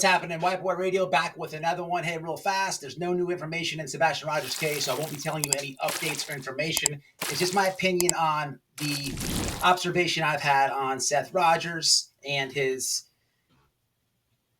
What's happening? White Boy Radio back with another one. Hey, real fast. There's no new information in Seth Rogers' case, so I won't be telling you any updates or information. It's just my opinion on the observation I've had on Seth Rogers and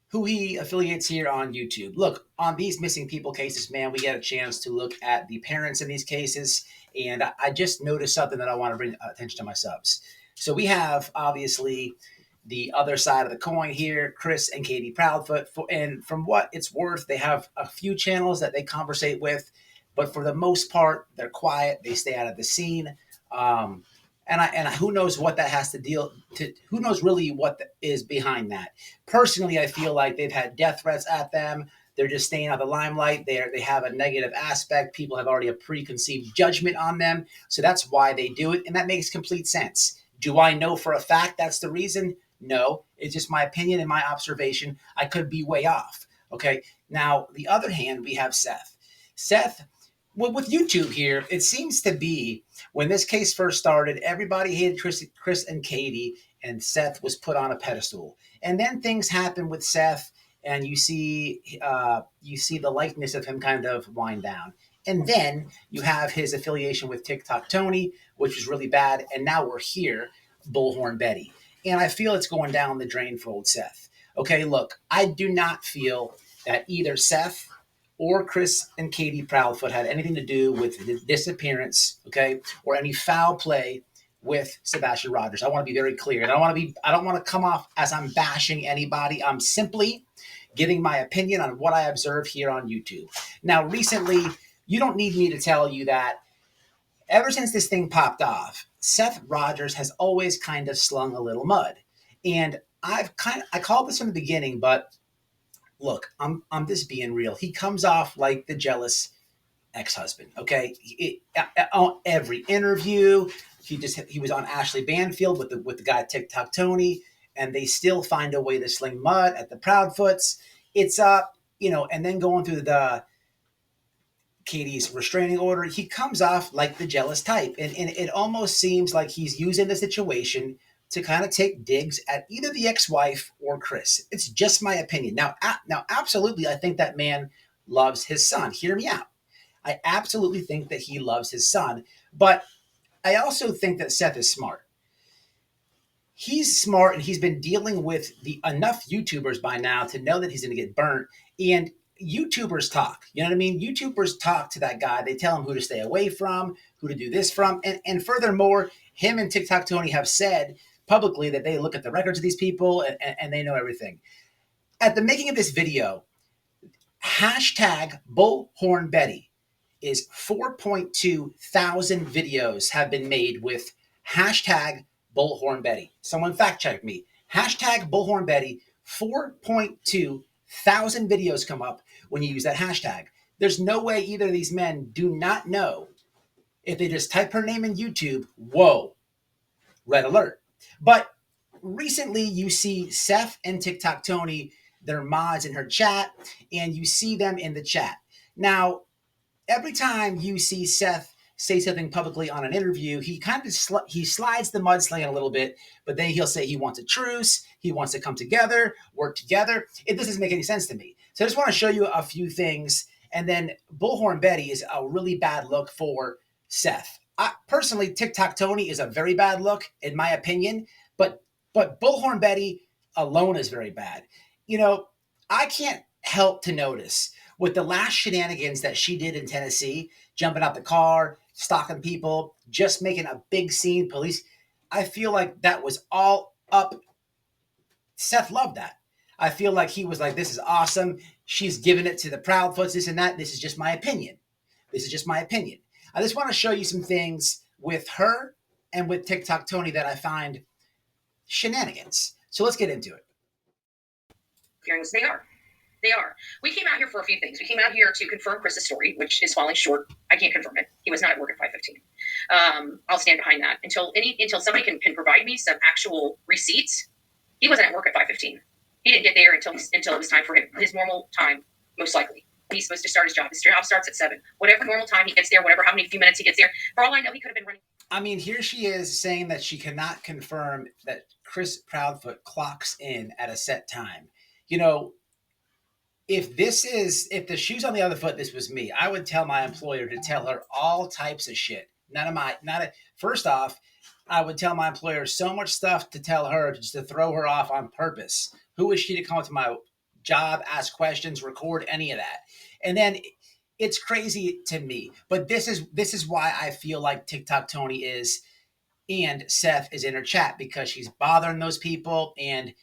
who he affiliates here on YouTube. Look, on these missing people cases, man, we get a chance to look at the parents in these cases, and I just noticed something that I want to bring attention to my subs. So we have, obviously, the other side of the coin here, Chris and Katie Proudfoot. And from what it's worth, they have a few channels that they conversate with, but for the most part, they're quiet. They stay out of the scene. And who knows what that has to deal to, who knows really what is behind that. Personally, I feel like they've had death threats at them. They're just staying out of the limelight. They have a negative aspect. People have already a preconceived judgment on them. So that's why they do it. And that makes complete sense. Do I know for a fact that's the reason? No, it's just my opinion and my observation. I could be way off. Okay. Now, the other hand, we have Seth. Seth, with YouTube here, it seems to be when this case first started, everybody hated Chris and Katie, and Seth was put on a pedestal. And then things happen with Seth, and you see the likeness of him kind of wind down. And then you have his affiliation with TikTok Tony, which is really bad. And now we're here, Bullhorn Betty. And I feel it's going down the drain for old Seth. Okay, look, I do not feel that either Seth or Chris and Katie Proudfoot had anything to do with the disappearance, okay, or any foul play with Seth Rogers. I want to be very clear. And I don't want to come off as I'm bashing anybody. I'm simply giving my opinion on what I observe here on YouTube. Now, recently, you don't need me to tell you that ever since this thing popped off, Seth Rogers has always kind of slung a little mud. And I called this from the beginning, but look, I'm just being real. He comes off like the jealous ex-husband, okay? On every interview, he was on Ashley Banfield with the guy TikTok Tony, and they still find a way to sling mud at the Proudfoots. It's and then going through the Katie's restraining order, he comes off like the jealous type. And it almost seems like he's using the situation to kind of take digs at either the ex-wife or Chris. It's just my opinion. Now, absolutely, I think that man loves his son. Hear me out. I absolutely think that he loves his son. But I also think that Seth is smart. He's smart, and he's been dealing with enough YouTubers by now to know that he's going to get burnt. And YouTubers talk, you know what I mean? YouTubers talk to that guy. They tell him who to stay away from, who to do this from. And furthermore, him and TikTok Tony have said publicly that they look at the records of these people and they know everything. At the making of this video, hashtag Bullhorn Betty is 4.2 thousand videos have been made with hashtag Bullhorn Betty. Someone fact check me. Hashtag Bullhorn Betty, 4.2 thousand videos come up when you use that hashtag. There's no way either of these men do not know. If they just type her name in YouTube, whoa, red alert. But recently you see Seth and TikTok Tony, their mods in her chat, and you see them in the chat. Now, every time you see Seth say something publicly on an interview, he kind of he slides the mudslinging a little bit, but then he'll say he wants a truce, he wants to come together, work together. It doesn't make any sense to me. So I just want to show you a few things, and then Bullhorn Betty is a really bad look for Seth. Personally, TikTok Tony is a very bad look, in my opinion, but Bullhorn Betty alone is very bad. You know, I can't help to notice with the last shenanigans that she did in Tennessee, jumping out the car, stalking people, just making a big scene, police, I feel like that was all up. Seth loved that. I feel like he was like, this is awesome. She's giving it to the Proudfoots, this and that. This is just my opinion. This is just my opinion. I just want to show you some things with her and with TikTok Tony that I find shenanigans. So let's get into it. Hearings, they are. They are. We came out here for a few things. We came out here to confirm Chris's story, which is falling short. I can't confirm it. He was not at work at 5:15. I'll stand behind that until somebody can provide me some actual receipts. He wasn't at work at 5:15. He didn't get there until it was time for his normal time, most likely. He's supposed to start his job. His job starts at 7. Whatever normal time he gets there, how many few minutes he gets there. For all I know, he could have been running. I mean, here she is saying that she cannot confirm that Chris Proudfoot clocks in at a set time. You know, if the shoe's on the other foot, this was me, I would tell my employer to tell her all types of shit. First off, I would tell my employer so much stuff to tell her just to throw her off on purpose. Who is she to come up to my job, ask questions, record any of that? And then it's crazy to me. But this is why I feel like TikTok Tony is and Seth is in her chat, because she's bothering those people, and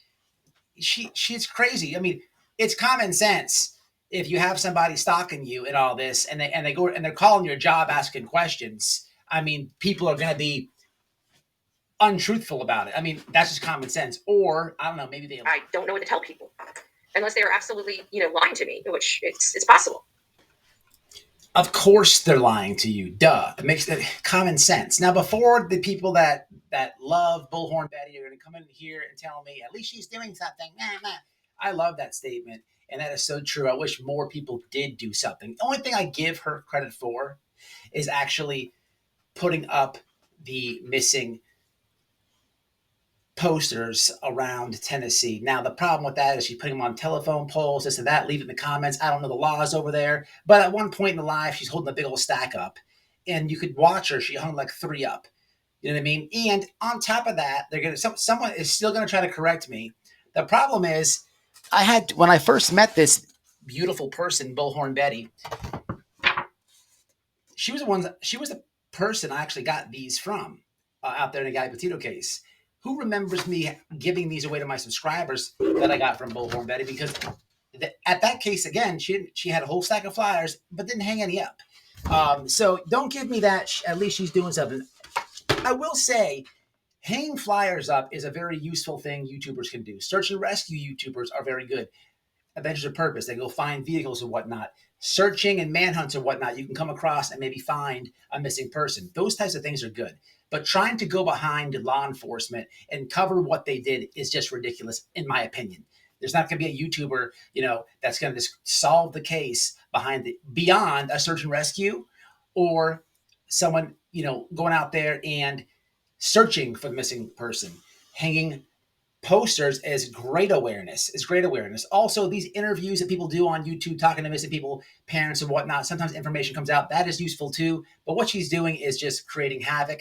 she's crazy. I mean, it's common sense. If you have somebody stalking you and all this, and they go and they're calling your job asking questions, I mean, people are going to be untruthful about it. I mean, that's just common sense. Or I don't know, maybe they. I don't know what to tell people unless they are absolutely, lying to me, which it's possible. Of course they're lying to you. Duh. It makes common sense. Now, before the people that love Bullhorn Betty are going to come in here and tell me, at least she's doing something. Nah. I love that statement. And that is so true. I wish more people did do something. The only thing I give her credit for is actually putting up the missing posters around Tennessee. Now, the problem with that is she's putting them on telephone poles, this and that, leave it in the comments. I don't know the laws over there. But at one point in the live, she's holding a big old stack up. And you could watch her. She hung like 3 up. You know what I mean? And on top of that, someone is still going to try to correct me. The problem is, when I first met this beautiful person, Bullhorn Betty, she was the person I actually got these from out there in a Guy Petito case. Who remembers me giving these away to my subscribers that I got from Bullhorn Betty? Because at that case, again, she had a whole stack of flyers, but didn't hang any up. So don't give me that. At least she's doing something. I will say, hanging flyers up is a very useful thing YouTubers can do. Search and rescue YouTubers are very good. Adventures of Purpose, they go find vehicles and whatnot. Searching and manhunts and whatnot, you can come across and maybe find a missing person. Those types of things are good. But trying to go behind law enforcement and cover what they did is just ridiculous, in my opinion. There's not going to be a YouTuber, that's going to just solve the case beyond a search and rescue, or someone, going out there and searching for the missing person. Hanging posters is great awareness. Also, these interviews that people do on YouTube talking to missing people, parents and whatnot, sometimes information comes out. That is useful too. But what she's doing is just creating havoc.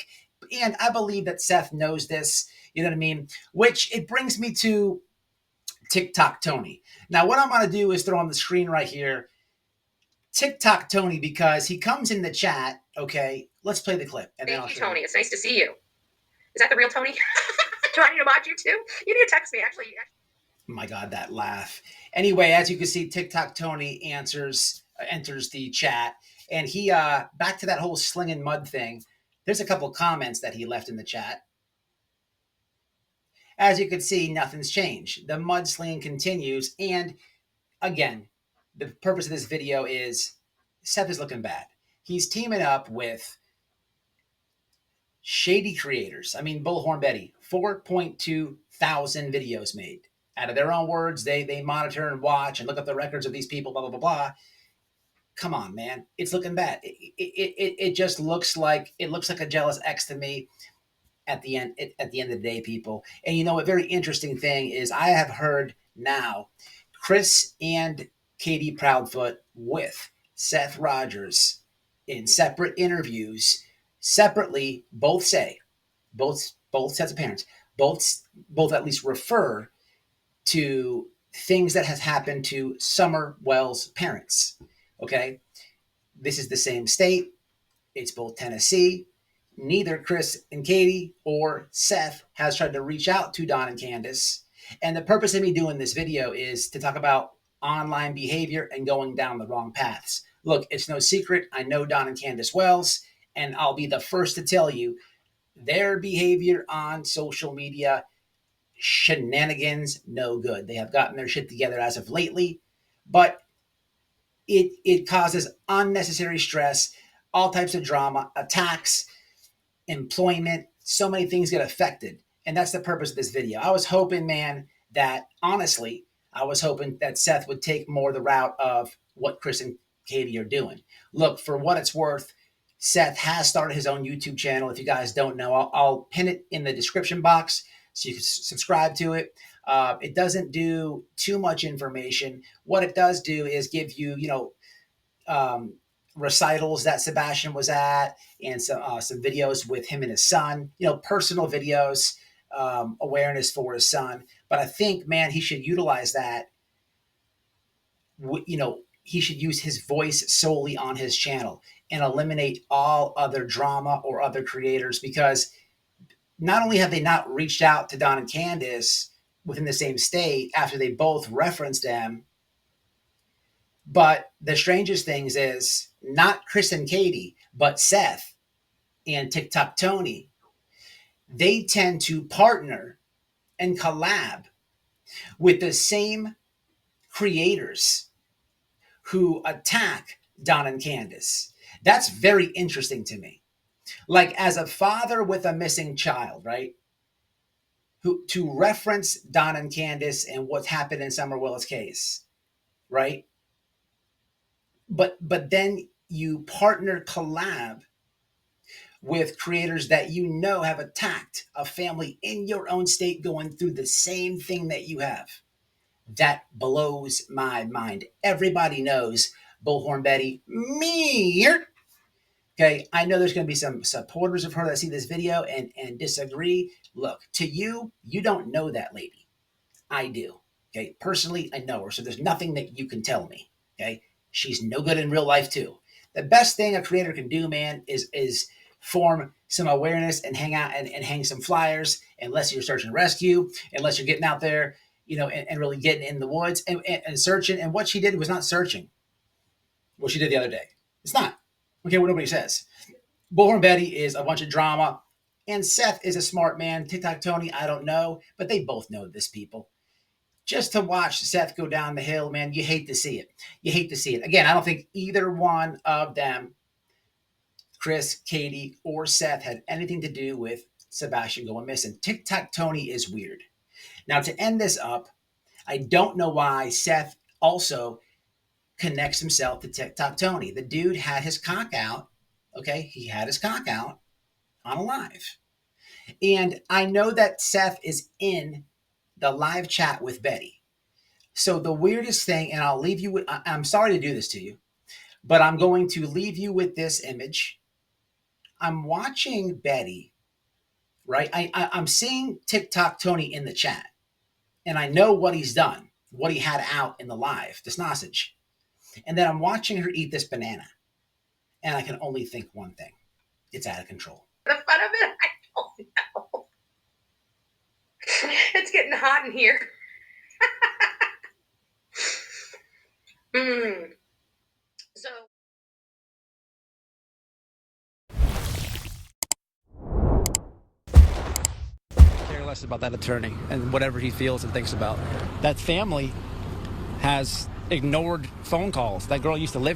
And I believe that Seth knows this. You know what I mean? Which it brings me to TikTok Tony. Now, what I'm going to do is throw on the screen right here TikTok Tony, because he comes in the chat. Okay, let's play the clip. And thank you, Tony. It's nice to see you. Is that the real Tony? Do I need to mod you too? You need to text me, actually. Oh my God, that laugh. Anyway, as you can see, TikTok Tony enters the chat, and he back to that whole slinging mud thing. There's a couple comments that he left in the chat. As you can see, nothing's changed. The mudslinging continues, and again, the purpose of this video is Seth is looking bad. He's teaming up with shady creators. I mean, Bullhorn Betty, 4.2 thousand videos made. Out of their own words, they monitor and watch and look up the records of these people, blah, blah, blah, blah. Come on, man. It's looking bad. It just looks like a jealous ex to me at the end of the day, people. And a very interesting thing is I have heard now Chris and Katie Proudfoot with Seth Rogers in separate interviews, separately, both sets of parents, both at least refer to things that has happened to Summer Wells' parents. Okay, this is the same state. It's both Tennessee. Neither Chris and Katie or Seth has tried to reach out to Don and Candace. And the purpose of me doing this video is to talk about online behavior and going down the wrong paths. Look, it's no secret. I know Don and Candace Wells, and I'll be the first to tell you their behavior on social media, shenanigans, no good. They have gotten their shit together as of lately, but it causes unnecessary stress, all types of drama, attacks, employment, so many things get affected. And that's the purpose of this video. I was hoping, man, that honestly, Seth would take more the route of what Chris and Katie are doing. Look, for what it's worth, Seth has started his own YouTube channel. If you guys don't know, I'll pin it in the description box so you can subscribe to it. It doesn't do too much information. What it does do is give you, recitals that Sebastian was at, and some videos with him and his son, personal videos, awareness for his son. But I think, man, he should utilize that. He should use his voice solely on his channel and eliminate all other drama or other creators, because not only have they not reached out to Don and Candace within the same state after they both referenced them, but the strangest things is not Chris and Katie, but Seth and TikTok Tony. They tend to partner and collab with the same creators who attack Don and Candace. That's very interesting to me. Like, as a father with a missing child, right? To reference Don and Candace and what's happened in Summer Willis' case, right? But then you partner collab with creators that have attacked a family in your own state going through the same thing that you have. That blows my mind. Everybody knows Bullhorn Betty. Me. Okay, I know there's going to be some supporters of her that see this video and disagree. Look, to you, you don't know that lady. I do. Okay, personally, I know her, so there's nothing that you can tell me. Okay, she's no good in real life too. The best thing a creator can do, man, is form some awareness and hang out and hang some flyers, unless you're search and rescue, unless you're getting out there, and really getting in the woods and searching. And what she did was not searching. What she did the other day. It's not. Okay, what nobody says. Bullhorn Betty is a bunch of drama, and Seth is a smart man. TikTok Tony, I don't know, but they both know this, people. Just to watch Seth go down the hill, man, you hate to see it. You hate to see it. Again, I don't think either one of them, Chris, Katie, or Seth, had anything to do with Sebastian going missing. TikTok Tony is weird. Now, to end this up, I don't know why Seth also connects himself to TikTok Tony. The dude had his cock out. Okay, he had his cock out on a live. And I know that Seth is in the live chat with Betty. So the weirdest thing, and I'll leave you with, I'm sorry to do this to you, but I'm going to leave you with this image. I'm watching Betty, right? I'm seeing TikTok Tony in the chat, and I know what he's done, what he had out in the live, the sausage. And then I'm watching her eat this banana, and I can only think one thing. It's out of control. The fun of it, I don't know. It's getting hot in here. So. Care less about that attorney and whatever he feels and thinks about. That family has ignored phone calls. That girl used to live there.